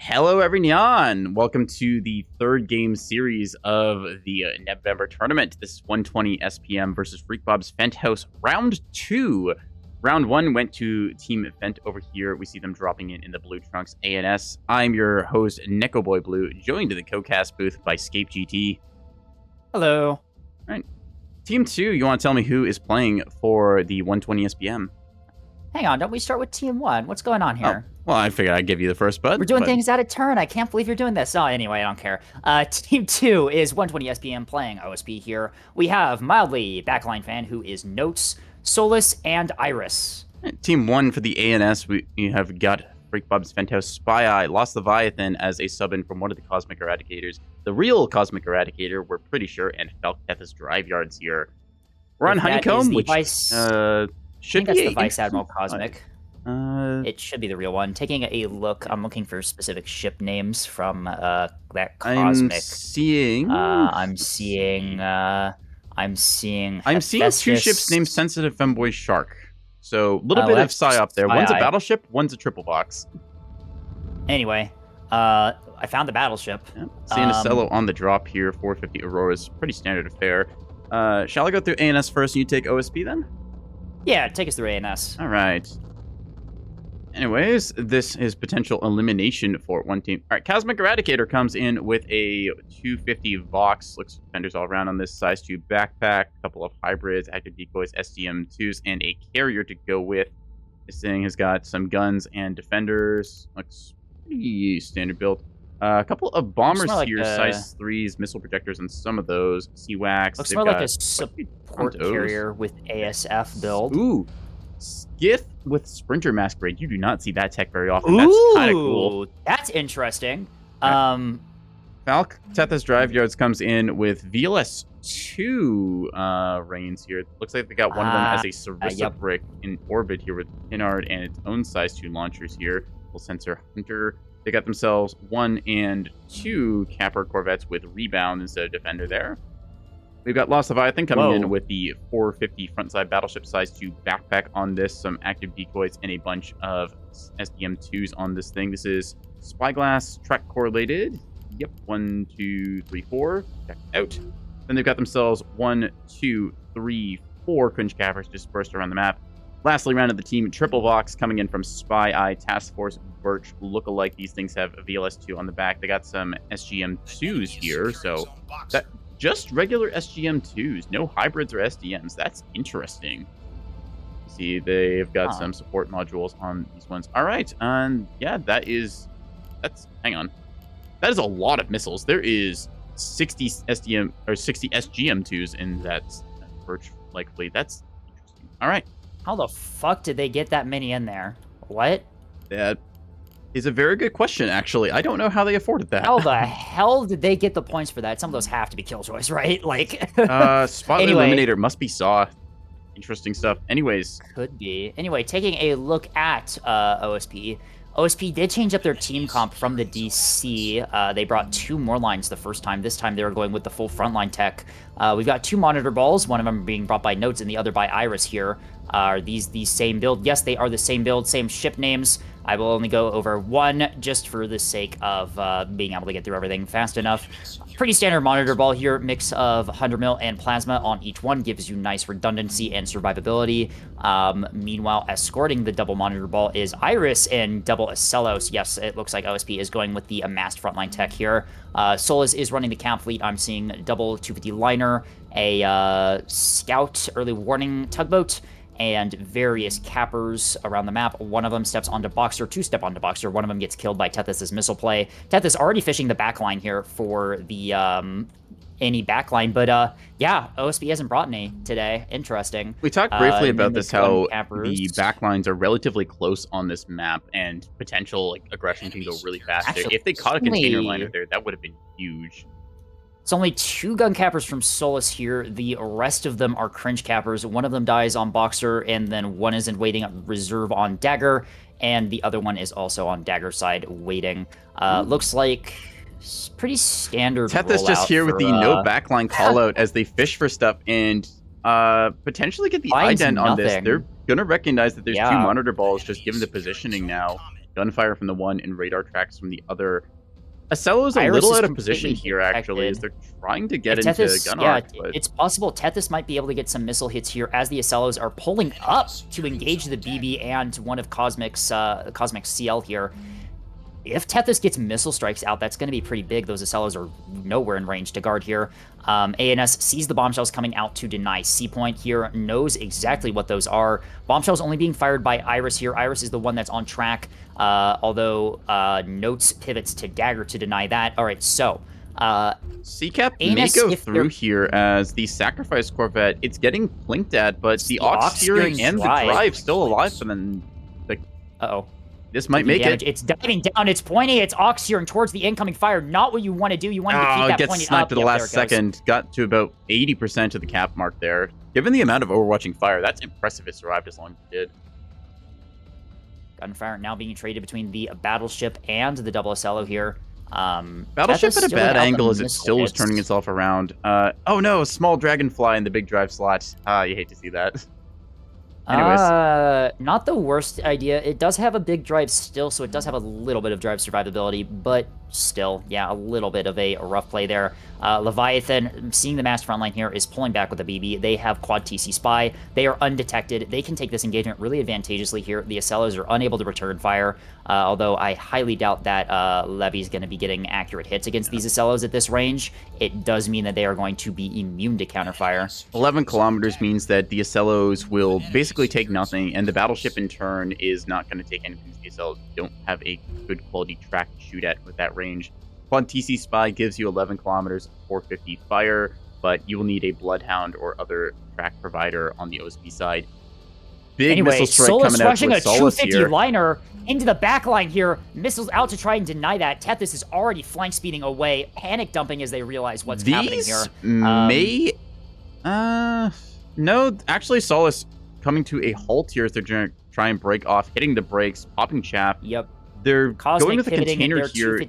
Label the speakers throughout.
Speaker 1: Hello, everyone. Welcome to the third game series of the NEBVEMBER tournament. This is 120 SPM versus Freakbob's Fenthouse round 2. Round 1 went to Team Fent over here. We see them dropping in the blue trunks ANS. I'm your host, NekoboyBlue, joined in the co-cast booth by Scape GT.
Speaker 2: Hello.
Speaker 1: All right. Team 2, you want to tell me who is playing for the 120 SPM?
Speaker 2: Hang on, don't we start with Team 1? What's going on here?
Speaker 1: Oh, well, I figured I'd give you the first bud.
Speaker 2: We're doing things out of turn. I can't believe you're doing this. Oh, anyway, I don't care. Team 2 is 120 SPM playing OSP here. We have Mildly Backline Fan, who is Notes, Solus, and Iris.
Speaker 1: Team 1 for the ANS, we have got Freakbob's Fenthouse Spy Eye, Lost Leviathan as a sub-in from one of the Cosmic Eradicators. The real Cosmic Eradicator, we're pretty sure, and Falcateth's Drive Yards here. We're on Honeycomb, which should be
Speaker 2: the Vice Admiral Cosmic. It should be the real one. Taking a look, I'm looking for specific ship names from that Cosmic.
Speaker 1: I'm seeing two ships named Sensitive Femboy Shark. So a little bit of psyop there. One's a battleship, one's a triple box.
Speaker 2: Anyway, I found the battleship.
Speaker 1: Yep. Seeing a cello on the drop here, 450 Aurora's pretty standard affair. Shall I go through ANS first and you take OSP then?
Speaker 2: Yeah, take us through ANS.
Speaker 1: All right. Anyways, this is potential elimination for one team. All right, Cosmic Eradicator comes in with a 250 Vox. Looks defenders all around on this size 2 backpack. A couple of hybrids, active decoys, SDM2s, and a carrier to go with. This thing has got some guns and defenders. Looks pretty standard build. A couple of bombers here, size 3s, missile projectors, and some of those. CWAX.
Speaker 2: Looks more like a support carrier with ASF build.
Speaker 1: Ooh. Skiff with Sprinter Masquerade. You do not see that tech very often. That's kind of cool.
Speaker 2: That's interesting.
Speaker 1: Falcateth's Drive Yards comes in with VLS-2 reigns here. Looks like they got one of them as a Sarissa brick in orbit here with Pinard and its own size 2 launchers here. Full sensor Hunter. They got themselves 1 and 2 Capper Corvettes with Rebound instead of Defender there. We've got Lost Leviathan coming in with the 450 frontside battleship size 2 backpack on this, some active decoys, and a bunch of SDM2s on this thing. This is Spyglass track correlated. Yep, 1, 2, 3, 4. Check it out. Then they've got themselves 1, 2, 3, 4 cringe cappers dispersed around the map. Lastly, rounded the team, Triple Vox coming in from Spy Eye, Task Force, Birch, lookalike. These things have a VLS-2 on the back. They got some SGM2s here, so that just regular SGM2s, no hybrids or SDMs. That's interesting. See, they've got some support modules on these ones. All right, and yeah, hang on. That is a lot of missiles. There is 60 SDM or 60 SGM2s in that Birch fleet. That's interesting. All right.
Speaker 2: How the fuck did they get that many in there? What?
Speaker 1: That is a very good question, actually. I don't know how they afforded that.
Speaker 2: How the hell did they get the points for that? Some of those have to be Killjoys, right? Like,
Speaker 1: Spotlight Eliminator must be Saw. Interesting stuff. Anyways.
Speaker 2: Could be. Anyway, taking a look at OSP. OSP did change up their team comp from the DC. They brought 2 more lines the first time. This time they were going with the full frontline tech. We've got 2 monitor balls, one of them being brought by Notes and the other by Iris here. Are these the same build? Yes, they are the same build, same ship names. I will only go over one just for the sake of being able to get through everything fast enough. Pretty standard monitor ball here. Mix of 100 mil and plasma on each one gives you nice redundancy and survivability. Meanwhile, escorting the double monitor ball is Iris and double Acellos. Yes, it looks like OSP is going with the amassed frontline tech here. Solus is running the camp fleet. I'm seeing double 250 liner, a scout early warning tugboat, and various cappers around the map. One of them steps onto Boxer, 2 step onto Boxer. One of them gets killed by Tethys' missile play. Tethys already fishing the backline here for the any backline, but yeah, OSP hasn't brought any today. Interesting.
Speaker 1: We talked briefly about this, how the backlines are relatively close on this map, and potential aggression can go really fast. Actually, if they caught a container liner there, that would have been huge.
Speaker 2: It's only 2 gun cappers from Solus here. The rest of them are cringe cappers. One of them dies on Boxer, and then one is in waiting reserve on Dagger, and the other one is also on Dagger side waiting. Looks like pretty standard.
Speaker 1: Tethys just here with the no backline call out as they fish for stuff and potentially get the ident on this. They're gonna recognize that there's 2 monitor balls just given the positioning now. gunfire from the one and radar tracks from the other. Acello's a
Speaker 2: Iris
Speaker 1: little
Speaker 2: is
Speaker 1: out of position
Speaker 2: completely
Speaker 1: here, actually, as
Speaker 2: detected.
Speaker 1: they're trying to get
Speaker 2: If
Speaker 1: into
Speaker 2: Tethys,
Speaker 1: gun
Speaker 2: yeah,
Speaker 1: arc, but
Speaker 2: it's possible Tethys might be able to get some missile hits here as the Acellos are pulling up to engage the BB and one of Cosmic's CL here. If Tethys gets missile strikes out, that's going to be pretty big. Those Acellos are nowhere in range to guard here. ANS sees the bombshells coming out to deny. C-Point here knows exactly what those are. Bombshells only being fired by Iris here. Iris is the one that's on track, although Notes pivots to Dagger to deny that. All right, so...
Speaker 1: CCAP may go through here as the Sacrifice Corvette, it's getting blinked at, but the Aux steering and the drive still alive for them. Like,
Speaker 2: uh-oh.
Speaker 1: This might make it.
Speaker 2: It's diving down. It's pointing. It's Aux steering towards the incoming fire. Not what you want to do. You want to keep that pointed up.
Speaker 1: Gets sniped at the last second. Got to about 80% of the cap mark there. Given the amount of overwatching fire, that's impressive it survived as long as it did.
Speaker 2: Gunfire now being traded between the Battleship and the double Acello here.
Speaker 1: Battleship at a bad angle as it still was turning itself around. Oh no, a small dragonfly in the big drive slot. You hate to see that. Anyways.
Speaker 2: Not the worst idea. It does have a big drive still, so it does have a little bit of drive survivability, but still, yeah, a little bit of a rough play there. Leviathan, seeing the mass frontline here, is pulling back with the BB. They have quad TC Spy. They are undetected. They can take this engagement really advantageously here. The Acellos are unable to return fire, although I highly doubt that Levy's going to be getting accurate hits against these Acellos at this range. It does mean that they are going to be immune to counterfire.
Speaker 1: 11 kilometers means that the Acellos will basically take nothing, and the Battleship in turn is not going to take anything. The Acellos don't have a good quality track to shoot at with that range. Quad TC Spy gives you 11 kilometers, 450 fire, but you will need a Bloodhound or other track provider on the OSP side. Big missile strike
Speaker 2: Solus
Speaker 1: coming out
Speaker 2: rushing
Speaker 1: with
Speaker 2: a
Speaker 1: Solus
Speaker 2: 250
Speaker 1: here.
Speaker 2: liner into the back line here. Missiles out to try and deny that. Tethys is already flank speeding away, panic dumping as they realize what's happening here.
Speaker 1: No, actually Solus coming to a halt here as they're going to try and break off, hitting the brakes, popping chaff.
Speaker 2: Yep.
Speaker 1: They're
Speaker 2: Cosmic
Speaker 1: going with the container here.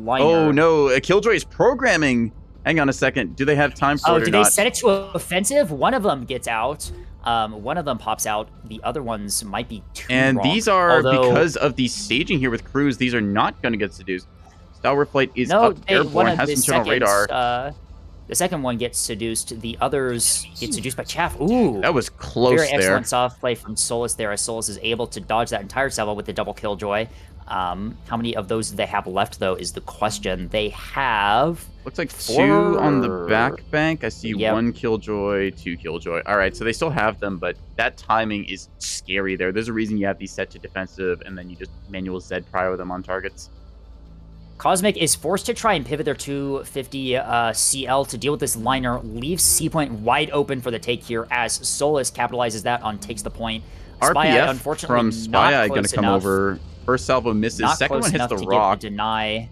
Speaker 1: Oh no, a Killjoy is programming. Hang on a second. Do they have time for it or not?
Speaker 2: Do they set it to offensive? One of them gets out. One of them pops out. The other ones might be too
Speaker 1: And
Speaker 2: wrong.
Speaker 1: these are, because of the staging here with Cruz, these are not going to get seduced. Stalwart Flight is up airborne, has internal radar.
Speaker 2: The second one gets seduced. The others get seduced by Chaff. Ooh.
Speaker 1: That was close there.
Speaker 2: Very excellent soft play from Solus there, as Solus is able to dodge that entire salvo with the double Killjoy. How many of those do they have left, though, is the question. They have...
Speaker 1: Looks like 2 on the back bank. I see 1 Killjoy, 2 Killjoy. All right, so they still have them, but that timing is scary there. There's a reason you have these set to defensive, and then you just manual Z prio them on targets.
Speaker 2: Cosmic is forced to try and pivot their 250 CL to deal with this liner, leaves C-Point wide open for the take here as Solus capitalizes that on takes the point.
Speaker 1: RPF
Speaker 2: unfortunately,
Speaker 1: from Spy going to come over. First salvo misses. Second one hits the rock.
Speaker 2: Deny.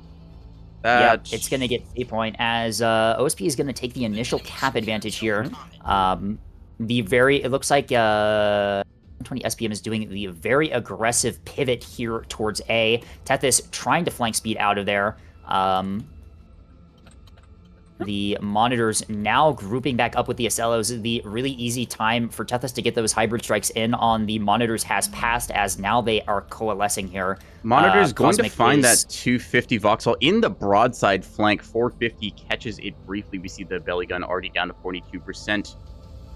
Speaker 2: Yeah, it's going to get C-Point as OSP is going to take the initial cap advantage here. It looks like 20 SPM is doing the very aggressive pivot here towards A. Tethys trying to flank speed out of there. The Monitors now grouping back up with the Acellos. The really easy time for Tethys to get those hybrid strikes in on the Monitors has passed, as now they are coalescing here.
Speaker 1: Monitors going to find that 250 Vauxhall in the broadside flank. 450 catches it briefly. We see the belly gun already down to 42%.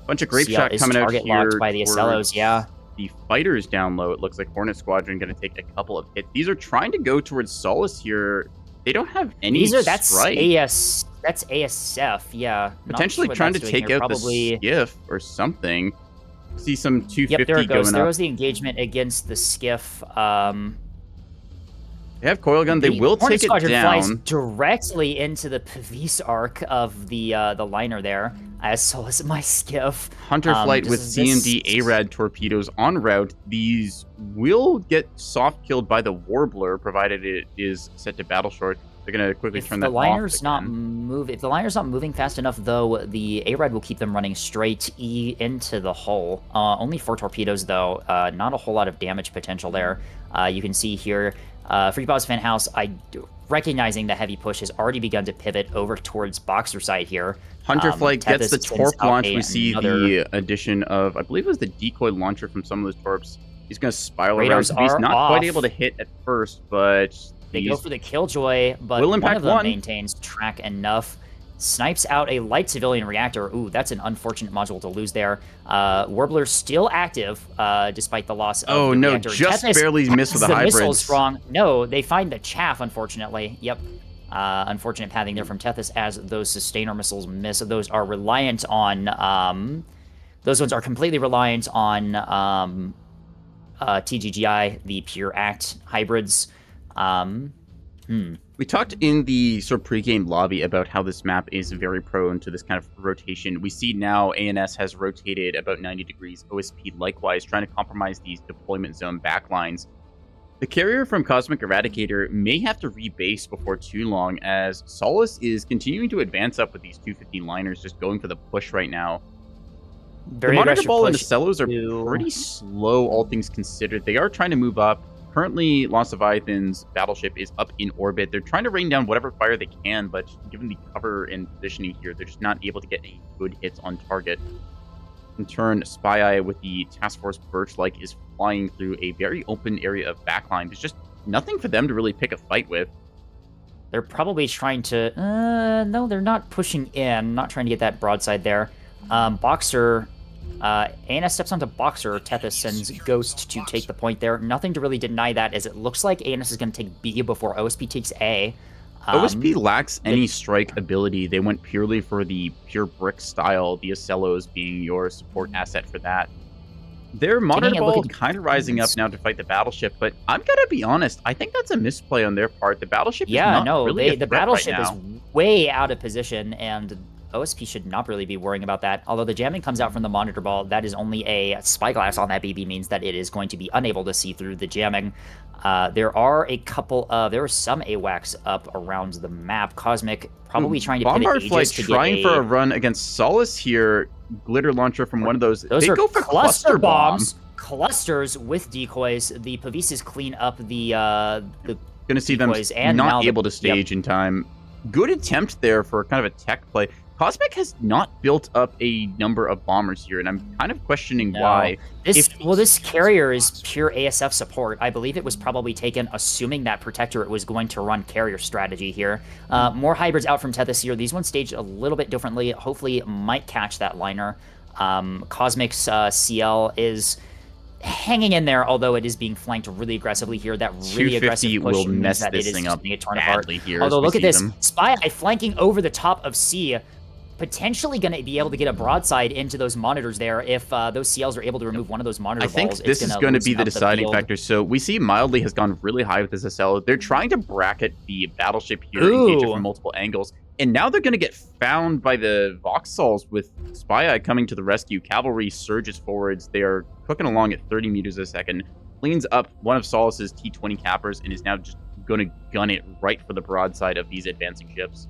Speaker 1: Bunch of grape shot coming out here.
Speaker 2: Locked by the Acellos, yeah.
Speaker 1: The fighters down low. It looks like Hornet Squadron going to take a couple of hits. These are trying to go towards Solus here. They don't have any
Speaker 2: that's ASF, yeah.
Speaker 1: Potentially trying to take out the skiff or something. See some 250
Speaker 2: there it goes.
Speaker 1: going up.
Speaker 2: There was the engagement against the skiff.
Speaker 1: They have coil gun. They will take it
Speaker 2: down. Flies directly into the Pavis arc of the liner there, as so is my skiff.
Speaker 1: Hunter Flight with CMD ARAD torpedoes en route. These will get soft killed by the Warbler, provided it is set to battle short. They're going to quickly turn that off.
Speaker 2: If the liner's not moving fast enough, though, the ARAD will keep them running straight into the hull. Only 4 torpedoes, though. Not a whole lot of damage potential there. You can see here, Freakbob's Fenthouse, recognizing the heavy push, has already begun to pivot over towards Boxer side here.
Speaker 1: Hunter Flight gets the torp launch. We see the addition of, I believe it was the decoy launcher from some of those torps. He's going to spiral
Speaker 2: Radars
Speaker 1: around. He's
Speaker 2: are
Speaker 1: not
Speaker 2: off.
Speaker 1: quite able to hit at first, but
Speaker 2: They go for the Killjoy, but
Speaker 1: will
Speaker 2: one
Speaker 1: impact
Speaker 2: of them
Speaker 1: one.
Speaker 2: maintains track enough. Snipes out a light civilian reactor. Ooh, that's an unfortunate module to lose there. Warbler still active, despite the loss of the reactor.
Speaker 1: Just
Speaker 2: Tethys
Speaker 1: barely missed with the hybrids.
Speaker 2: Missiles wrong. No, they find the chaff, unfortunately. Yep. Unfortunate pathing there from Tethys as those sustainer missiles miss. Those are reliant on, those ones are completely reliant on TGGI, the Pure Act hybrids.
Speaker 1: We talked in the sort of pre-game lobby about how this map is very prone to this kind of rotation. We see now ANS has rotated about 90 degrees. OSP likewise trying to compromise these deployment zone backlines. The carrier from Cosmic Eradicator may have to rebase before too long, as Solace is continuing to advance up with these 250 liners, just going for the push right now. The Monitor Ball and the Cellos are pretty slow, all things considered. They are trying to move up. Currently, Lost Leviathan's battleship is up in orbit. They're trying to rain down whatever fire they can, but given the cover and positioning here, they're just not able to get any good hits on target. In turn, Spy Eye with the Task Force Birch-like is flying through a very open area of backline. There's just nothing for them to really pick a fight with.
Speaker 2: They're probably trying to... no, they're not pushing in. Not trying to get that broadside there. Boxer... ANS steps onto Boxer. Tethys sends Ghost to take the point there. Nothing to really deny that, as it looks like ANS is going to take B before OSP takes A.
Speaker 1: OSP lacks any strike ability. They went purely for the pure brick style, the Ocellos being your support asset for that. Their Monitor Ball kind of rising up now to fight the battleship, but I'm going to be honest, I think that's a misplay on their part. The battleship is not really a
Speaker 2: the
Speaker 1: threat
Speaker 2: battleship
Speaker 1: right
Speaker 2: is
Speaker 1: now.
Speaker 2: way out of position, and OSP should not really be worrying about that. Although the jamming comes out from the Monitor Ball, that is only a spyglass on that BB, means that it is going to be unable to see through the jamming. There are some AWACS up around the map. Cosmic probably trying to pivot Aegis to
Speaker 1: trying for a run against Solace here. Glitter launcher from one of those. They
Speaker 2: are
Speaker 1: go for
Speaker 2: cluster bombs. Clusters with decoys. The Pavises clean up the
Speaker 1: Gonna see them not able to stage in time. Good attempt there for kind of a tech play. Cosmic has not built up a number of bombers here, and I'm kind of questioning why.
Speaker 2: This carrier is pure ASF support. I believe it was probably taken assuming that Protectorate was going to run carrier strategy here. More hybrids out from Tethys here. These ones staged a little bit differently. Hopefully might catch that liner. Cosmic's CL is hanging in there, although it is being flanked really aggressively here. That really aggressive push
Speaker 1: will mess
Speaker 2: that
Speaker 1: this thing up badly here.
Speaker 2: Although look at this, Spy Eye flanking over the top of C, potentially going to be able to get a broadside into those monitors there if those CLs are able to remove one of those monitor balls.
Speaker 1: I think this is going to be the deciding factor. So we see Mildly has gone really high with this SL. They're trying to bracket the battleship here, engage it from multiple angles. And now they're going to get found by the Vauxhalls with Spy Eye coming to the rescue. Cavalry surges forwards. They are cooking along at 30 meters a second. Cleans up one of Solace's T-20 cappers and is now just going to gun it right for the broadside of these advancing ships.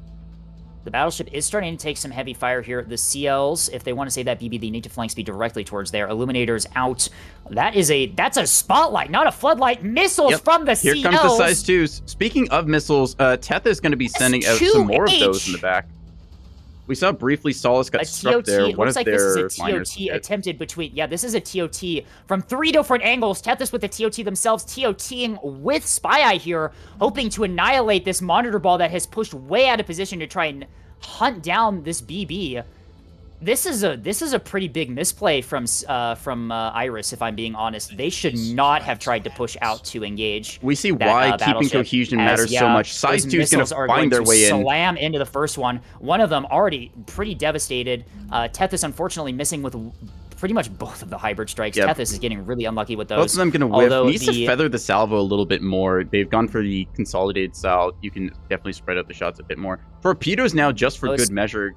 Speaker 2: The battleship is starting to take some heavy fire here. The CLs, if they want to save that BB, they need to flank speed directly towards there. Illuminators out. That's a spotlight, not a floodlight. Missiles from the CLs.
Speaker 1: Here comes the size 2s. Speaking of missiles, Teth is going to be sending out some more of those in the back. We saw briefly Solace got struck there.
Speaker 2: It looks like this is a TOT attempted between... Yeah, this is a TOT from 3 different angles. Tethys with the TOT themselves, TOTing with Spy Eye here, hoping to annihilate this Monitor Ball that has pushed way out of position to try and hunt down this BB. This is a pretty big misplay from Iris, if I'm being honest. They should not have tried to push out to engage.
Speaker 1: We see why keeping cohesion matters so much. Size 2 is going to find their way in.
Speaker 2: Slam into the first one. One of them already pretty devastated. Tethys unfortunately missing with pretty much both of the hybrid strikes. Tethys is getting really unlucky with those.
Speaker 1: Both of them going to whiff. Needs to feather the salvo a little bit more. They've gone for the consolidated style. You can definitely spread out the shots a bit more. Torpedoes now, just for good measure.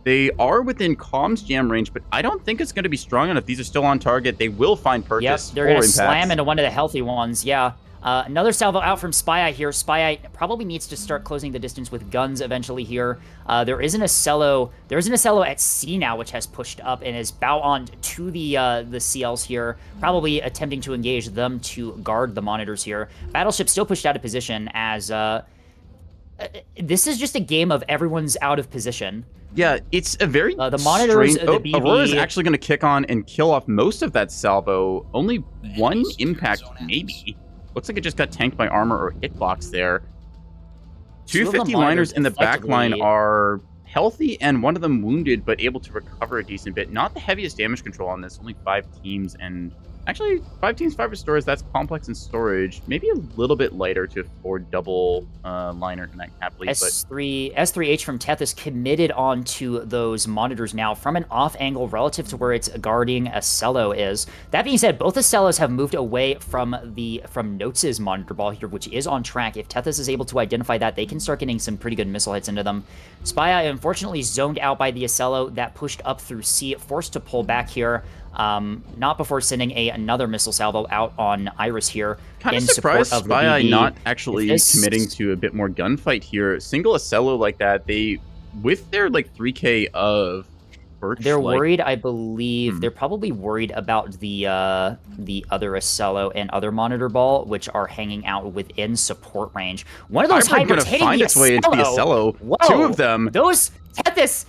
Speaker 1: They are within comms jam range, but I don't think it's going to be strong enough. These are still on target. They will find purchase.
Speaker 2: Yep, they're going to slam into one of the healthy ones. Yeah. Another salvo out from Spy Eye here. Spy Eye probably needs to start closing the distance with guns eventually here. There is an Ocello at C now, which has pushed up and is bow on to the CLs here, probably attempting to engage them to guard the monitors here. Battleship still pushed out of position as This is just a game of everyone's out of position.
Speaker 1: Yeah, it's a very
Speaker 2: the monitors,
Speaker 1: strange...
Speaker 2: the BB...
Speaker 1: Aurora's actually going to kick on and kill off most of that salvo. Only one impact, maybe. Looks like it just got tanked by armor or hitbox there. 250 liners in the back line are healthy, and one of them wounded, but able to recover a decent bit. Not the heaviest damage control on this, only 5 teams, and actually 5 teams, 5 restores. That's complex and storage. Maybe a little bit lighter to afford double liner in that cap lead.
Speaker 2: S3H from Tethys committed onto those monitors now from an off angle relative to where it's guarding Acello is. That being said, both Acellos have moved away from Notes' monitor ball here, which is on track. If Tethys is able to identify that, they can start getting some pretty good missile hits into them. Spy Eye unfortunately zoned out by the Acello that pushed up through C, forced to pull back here. Not before sending another missile salvo out on Iris here.
Speaker 1: Kind of surprised Spy Eye not actually committing to a bit more gunfight here. Single Acello like that, with their like 3K of Birch,
Speaker 2: they're worried, I believe. They're probably worried about the other Acello and other monitor ball, which are hanging out within support range. One of those hybrids hitting
Speaker 1: find its way into the Acello.
Speaker 2: Whoa,
Speaker 1: 2 of them.
Speaker 2: Those Tethys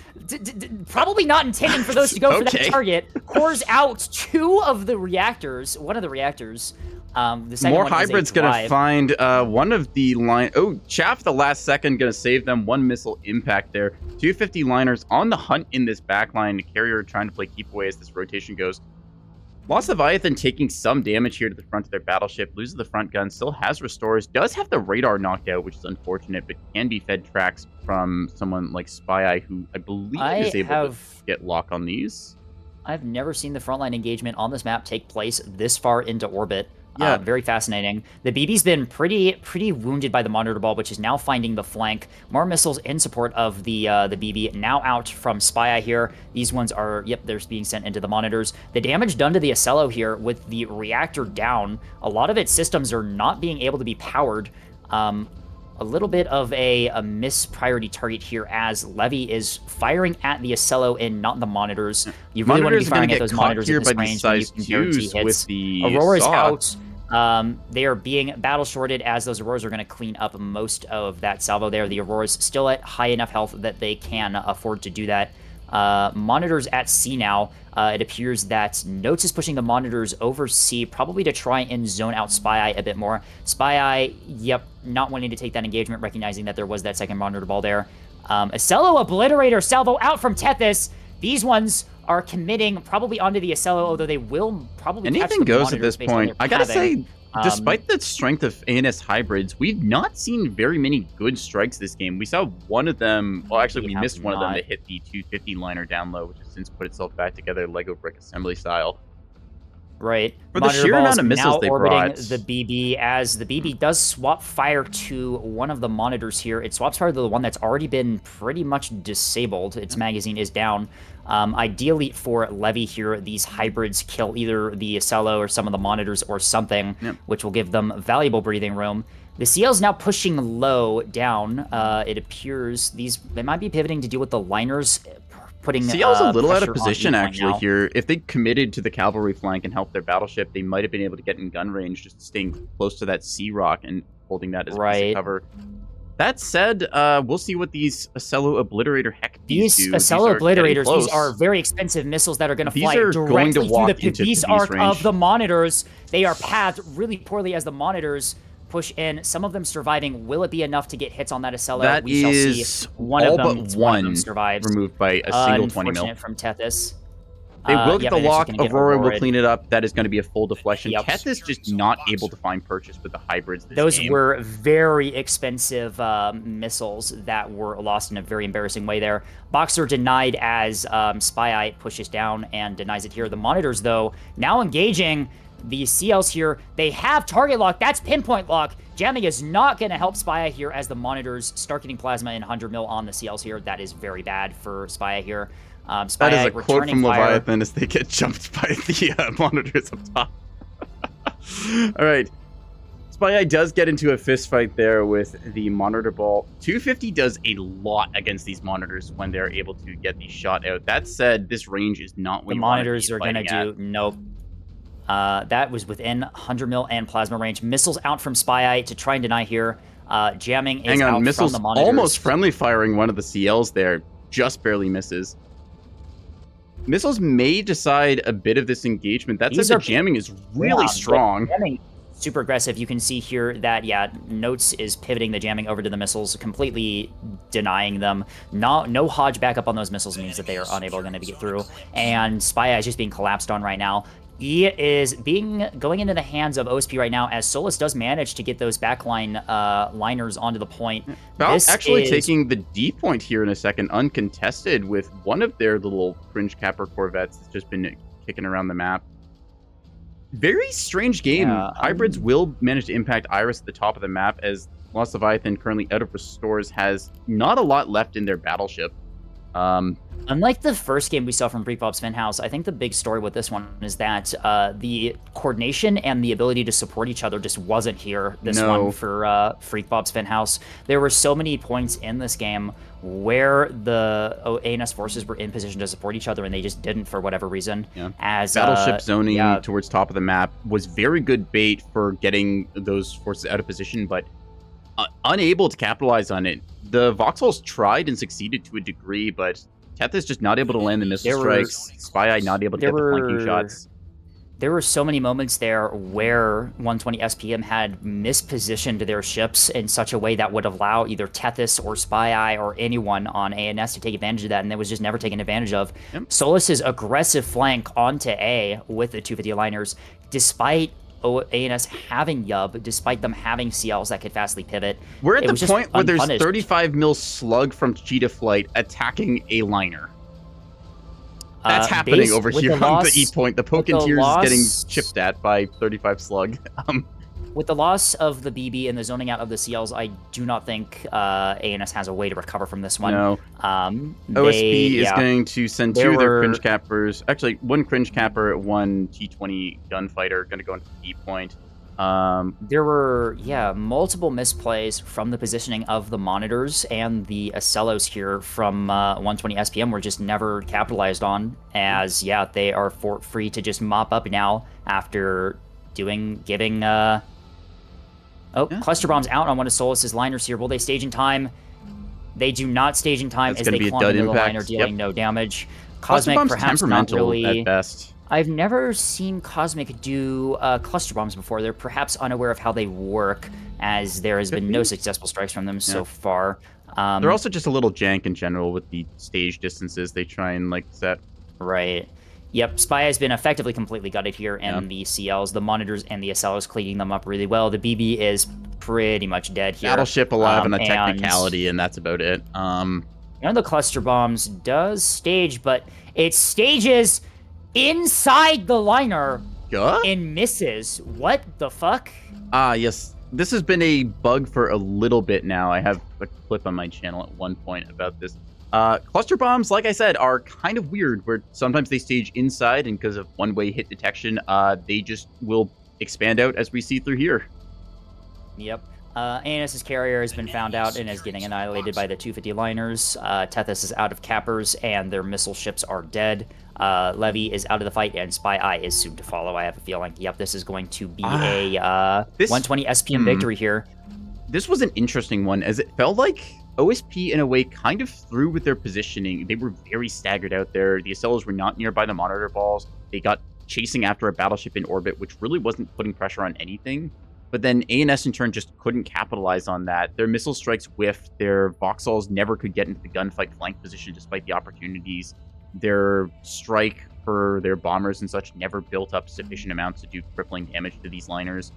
Speaker 2: probably not intending for those to go for that target. Cores out 2 of the reactors. One of the reactors. The second
Speaker 1: More
Speaker 2: one
Speaker 1: hybrids gonna find one of the line. Oh, Chaff the last second gonna save them. 1 missile impact there. 250 liners on the hunt in this backline. Carrier trying to play keep away as this rotation goes. Lost Leviathan taking some damage here to the front of their battleship. Loses the front gun. Still has restores. Does have the radar knocked out, which is unfortunate, but can be fed tracks from someone like Spy Eye, who I believe is able to get lock on these.
Speaker 2: I've never seen the frontline engagement on this map take place this far into orbit.
Speaker 1: Yeah,
Speaker 2: very fascinating. The BB's been pretty wounded by the monitor ball, which is now finding the flank. More missiles in support of the BB, now out from Spy Eye here. These ones are, yep, they're being sent into the monitors. The damage done to the Acello here with the reactor down, a lot of its systems are not being able to be powered. A little bit of a miss priority target here as Levy is firing at the Acello and not the monitors. You really want to be firing at those monitors in this range when you can guarantee hits. Aurora's out. They are being battle shorted as those Auroras are going to clean up most of that salvo there. The Aurora's still at high enough health that they can afford to do that. Monitors at C now. It appears that Notes is pushing the monitors over C, probably to try and zone out Spy Eye a bit more. Spy Eye, yep, not wanting to take that engagement, recognizing that there was that second monitor ball there. Acello Obliterator salvo out from Tethys. These ones are committing probably onto the Acello, although they will probably
Speaker 1: anything goes at this point. I gotta say, despite the strength of ANS hybrids, we've not seen very many good strikes this game. We saw one of them, well, actually, we missed one of them that hit the 250 liner down low, which has since put itself back together Lego brick assembly style.
Speaker 2: Right.
Speaker 1: For the sheer amount of missiles they brought.
Speaker 2: The BB, as the BB does swap fire to one of the monitors here. It swaps fire to the one that's already been pretty much disabled. Its magazine is down. Ideally for Levy here, these hybrids kill either the Acello or some of the monitors or something, which will give them valuable breathing room. The CL's now pushing low down. It appears they might be pivoting to deal with the liners.
Speaker 1: CL's a little out of position, actually, here. If they committed to the cavalry flank and helped their battleship, they might have been able to get in gun range, just staying close to that C-Rock and holding that as a piece of cover. That said, we'll see what these Acello Obliterator heck do.
Speaker 2: These Acello Obliterators, these are very expensive missiles that are going to fly directly through the Pavise arc of the monitors. They are pathed really poorly as the monitors push in. Some of them surviving. Will it be enough to get hits on that Acello?
Speaker 1: We shall see. One of them survives. Removed by a single 20 mil.
Speaker 2: From Tethys.
Speaker 1: They will get the lock. Aurora will clean it up. That is going to be a full deflection. Tethys just not able to find purchase with the hybrids this game.
Speaker 2: Were very expensive missiles that were lost in a very embarrassing way there. Boxer denied as Spy Eye pushes down and denies it here. The monitors, though, now engaging. The CLs here, they have target lock. That's pinpoint lock. Jamming is not going to help Spy Eye here as the monitors start getting plasma in 100 mil on the CLs here. That is very bad for Spy Eye here.
Speaker 1: Spy Eye, that is a quote from Leviathan as they get jumped by the monitors up top. All right. Spy Eye does get into a fist fight there with the monitor ball. 250 does a lot against these monitors when they're able to get the shot out. That said, this range is not what
Speaker 2: the monitors are going to do. Nope. That was within 100 mil and plasma range. Missiles out from Spy Eye to try and deny here. Jamming is
Speaker 1: Hang on,
Speaker 2: out
Speaker 1: Missiles
Speaker 2: from the monitors.
Speaker 1: almost friendly firing one of the CLs there. Just barely misses. Missiles may decide a bit of this engagement. That said, the jamming is really strong.
Speaker 2: Jamming super aggressive. You can see here that, yeah, Notes is pivoting the jamming over to the missiles, completely denying them. No Hodge backup on those missiles means that they are unable to get through. And Spy Eye is just being collapsed on right now. He is going into the hands of OSP right now, as Solus does manage to get those backline liners onto the point.
Speaker 1: Valve actually taking the D point here in a second, uncontested, with one of their little Cringe Capper Corvettes that's just been kicking around the map. Very strange game. Hybrids will manage to impact Iris at the top of the map, as Lost Leviathan, currently out of restores, has not a lot left in their battleship.
Speaker 2: Unlike the first game we saw from Freakbob's Fenthouse, I think the big story with this one is that the coordination and the ability to support each other just wasn't here this one for Freakbob's Fenthouse. There were so many points in this game where the ANS forces were in position to support each other, and they just didn't for whatever reason.
Speaker 1: Yeah.
Speaker 2: As
Speaker 1: battleship zoning towards top of the map was very good bait for getting those forces out of position, but unable to capitalize on it. The Voxels tried and succeeded to a degree, but Tethys just not able to land the missile strikes. Spy Eye not able to get the flanking shots.
Speaker 2: There were so many moments there where 120 SPM had mispositioned their ships in such a way that would allow either Tethys or Spy Eye or anyone on ANS to take advantage of that, and it was just never taken advantage of. Yep. Solus's aggressive flank onto A with the 250 aligners, despite ANS having Yub, despite them having CLs that could fastly pivot.
Speaker 1: We're at the point where there's 35 mil slug from Cheetah Flight attacking a liner. That's happening over here on the E point. The Pokenteers is getting chipped at by 35 slug.
Speaker 2: With the loss of the BB and the zoning out of the CLs, I do not think ANS has a way to recover from this one.
Speaker 1: No. OSP is going to send two of their Cringe Cappers. Actually, one Cringe Capper, one T-20 Gunfighter going to go into the E point.
Speaker 2: There were, multiple misplays from the positioning of the monitors, and the Acellos here from 120 SPM were just never capitalized on, as, they are free to just mop up now after giving cluster bombs out on one of Solus's liners here. Will they stage in time? They do not stage in time as they clump into the liner, dealing no damage. Cosmic perhaps not really.
Speaker 1: At best.
Speaker 2: I've never seen Cosmic do cluster bombs before. They're perhaps unaware of how they work, as there has been no successful strikes from them so far.
Speaker 1: They're also just a little jank in general with the stage distances they try and set.
Speaker 2: Right. Yep, Spy has been effectively completely gutted here, and the CLs, the monitors, and the SLs cleaning them up really well. The BB is pretty much dead here.
Speaker 1: Battleship alive on a technicality, and that's about it.
Speaker 2: The cluster bombs does stage, but it stages inside the liner and misses. What the fuck?
Speaker 1: Yes. This has been a bug for a little bit now. I have a clip on my channel at one point about this. Cluster bombs, like I said, are kind of weird, where sometimes they stage inside, and because of one-way hit detection, they just will expand out, as we see through here. Yep.
Speaker 2: ANS's carrier has been found out and is getting annihilated by the 250 liners. Tethys is out of cappers, and their missile ships are dead. Levy is out of the fight, and Spy Eye is soon to follow, I have a feeling. Yep, this is going to be a 120 SPM victory here.
Speaker 1: This was an interesting one, as it felt like OSP, in a way, kind of threw with their positioning. They were very staggered out there. The Acellos were not nearby the monitor balls. They got chasing after a battleship in orbit, which really wasn't putting pressure on anything. But then ANS, in turn, just couldn't capitalize on that. Their missile strikes whiffed. Their Voxels never could get into the gunfight flank position despite the opportunities. Their strike for their bombers and such never built up sufficient amounts to do crippling damage to these liners.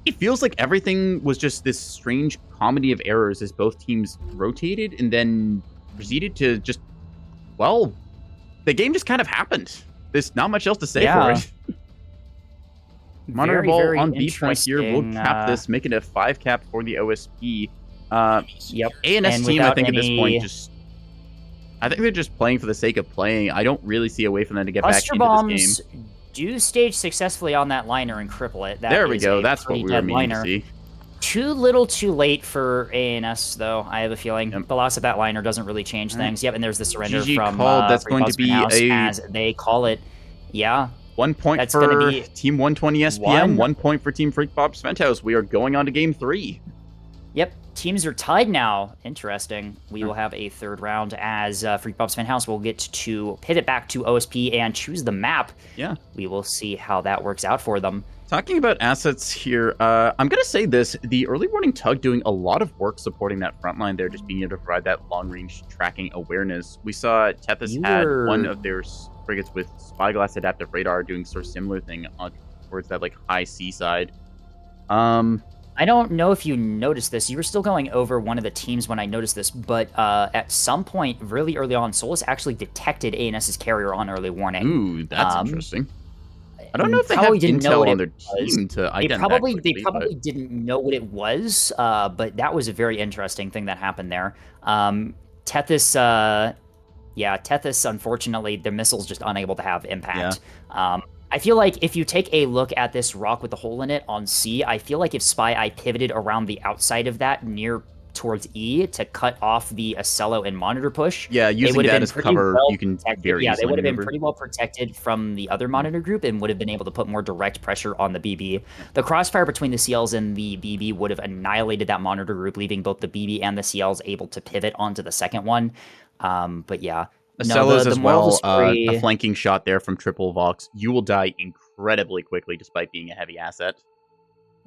Speaker 1: It feels like everything was just this strange comedy of errors as both teams rotated and then proceeded to just, well, the game just kind of happened. There's not much else to say for it. Monitor ball on B point here. We'll cap this, make it a 5 cap for the OSP.
Speaker 2: Yep.
Speaker 1: ANS team, I think at this point, I think they're just playing for the sake of playing. I don't really see a way for them to get back into this game.
Speaker 2: Do stage successfully on that liner and cripple it.
Speaker 1: There we go. That's what we were meaning to see.
Speaker 2: Too little too late for ANS, though, I have a feeling. The loss of that liner doesn't really change things. Yep, and there's the surrender from
Speaker 1: that's going to be
Speaker 2: as they call it. Yeah.
Speaker 1: 1 point for Team 120 SPM, 1 point for Team Freakbob's Fenthouse. We are going on to Game 3.
Speaker 2: Yep, teams are tied now. Interesting. We will have a third round as Freakbob's Fenthouse will get to pivot back to OSP and choose the map.
Speaker 1: Yeah.
Speaker 2: We will see how that works out for them.
Speaker 1: Talking about assets here, I'm going to say this. The early warning Tug doing a lot of work supporting that front line there, just being able to provide that long-range tracking awareness. We saw Tethys had one of their frigates with Spyglass Adaptive Radar doing sort of similar thing towards that, like, high seaside.
Speaker 2: I don't know if you noticed this. You were still going over one of the teams when I noticed this, but at some point, really early on, Solus actually detected ANS's carrier on early warning.
Speaker 1: Ooh, that's interesting. I don't know if they have intel on their team to identify
Speaker 2: They probably didn't know what it was, but that was a very interesting thing that happened there. Tethys, Tethys, unfortunately, the missile's just unable to have impact. Yeah. I feel like if you take a look at this rock with the hole in it on C, I feel like if Spy Eye pivoted around the outside of that near towards E to cut off the Acello and monitor push.
Speaker 1: Yeah, using that as cover, you can very easily
Speaker 2: they would have been pretty well protected from the other monitor group and would have been able to put more direct pressure on the BB. The crossfire between the CLs and the BB would have annihilated that monitor group, leaving both the BB and the CLs able to pivot onto the second one. But yeah.
Speaker 1: Acellos as well, a flanking shot there from Triple Vox. You will die incredibly quickly despite being a heavy asset.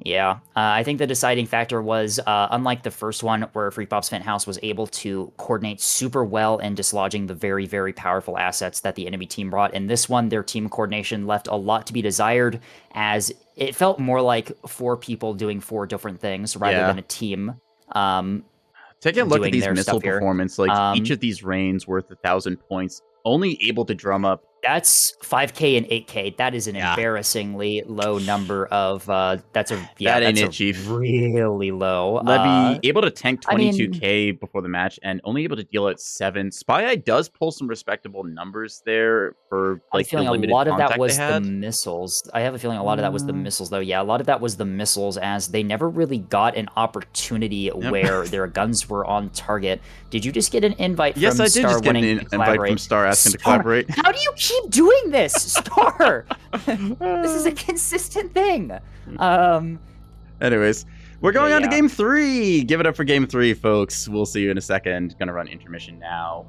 Speaker 2: Yeah, I think the deciding factor was, unlike the first one, where Freakbob's Fenthouse was able to coordinate super well in dislodging the very, very powerful assets that the enemy team brought. In this one, their team coordination left a lot to be desired, as it felt more like 4 people doing 4 different things rather than a team.
Speaker 1: Taking a look at these missile performance, like each of these rains worth 1,000 points, only able to drum up.
Speaker 2: That's 5K and 8K. That is an embarrassingly low number of. That's really low.
Speaker 1: Levy able to tank 22K before the match and only able to deal out 7. Spy Eye does pull some respectable numbers there for like the limited contact they had.
Speaker 2: A lot of that was the missiles. I have a feeling a lot of that was the missiles, though. Yeah, a lot of that was the missiles, as they never really got an opportunity where their guns were on target. Did you just get an invite from Star?
Speaker 1: Yes, I did just get an invite from Star asking to collaborate.
Speaker 2: How do you keep doing this, Star? This is a consistent thing.
Speaker 1: Anyways, we're going on to game 3. Give it up for game 3, folks. We'll see you in a second. Gonna run intermission now.